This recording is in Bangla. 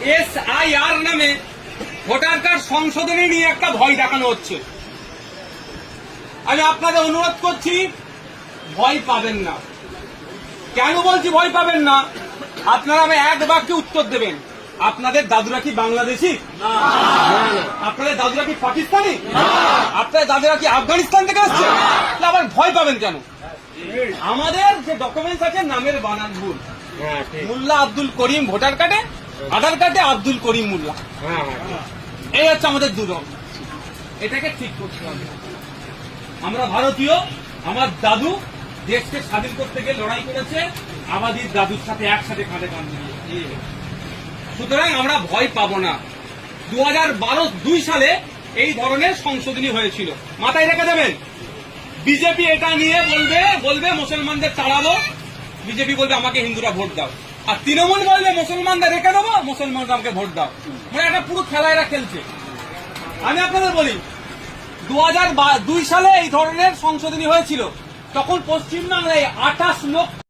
SIR নামে ভোটার কার্ড সংশোধনী নিয়ে একটা ভয় দেখানো হচ্ছে। আমি আপনাদের অনুরোধ করছি, ভয় পাবেন না। কেন বলছি ভয় পাবেন না? আপনারা আমি এক বাক্যে উত্তর দেবেন। আপনাদের দাদুরা কি বাংলাদেশি? আপনাদের দাদুরা কি পাকিস্তানি? আপনাদের দাদুরা কি আফগানিস্তান থেকে আসছে? আবার ভয় পাবেন কেন? আমাদের যে ডকুমেন্টস আছে নামের বানান ভুল। মোল্লা আব্দুল করিম ভোটার কার্ডে, আধার কার্ডে আব্দুল করিম মোল্লা। এই হচ্ছে আমাদের দুর্ভোগ। এটাকে ঠিক করতে হবে। আমরা ভারতীয়, আমার দাদু দেশকে স্বাধীন করতে গিয়ে লড়াই করেছে আবাদির দাদুর সাথে একসাথে কাঁধে কাঁধ মিলিয়ে। সুতরাং আমরা ভয় পাবো না। 2002 সালে এই ধরনের সংশোধনী হয়েছিল, মাথায় রেখে দেবেন। বিজেপি এটা নিয়ে বলবে মুসলমানদের তাড়াবো, বিজেপি বলবে আমাকে হিন্দুরা ভোট দাও, আর তৃণমূল বলবে মুসলমানদের রেখে দেবো, মুসলমানরা আমাকে ভোট দাও। মানে একটা পুরো খেলা এরা খেলছে। আমি আপনাদের বলি, 2002 সালে এই ধরনের সংশোধনী হয়েছিল, তখন পশ্চিমবাংলায় 28 লক্ষ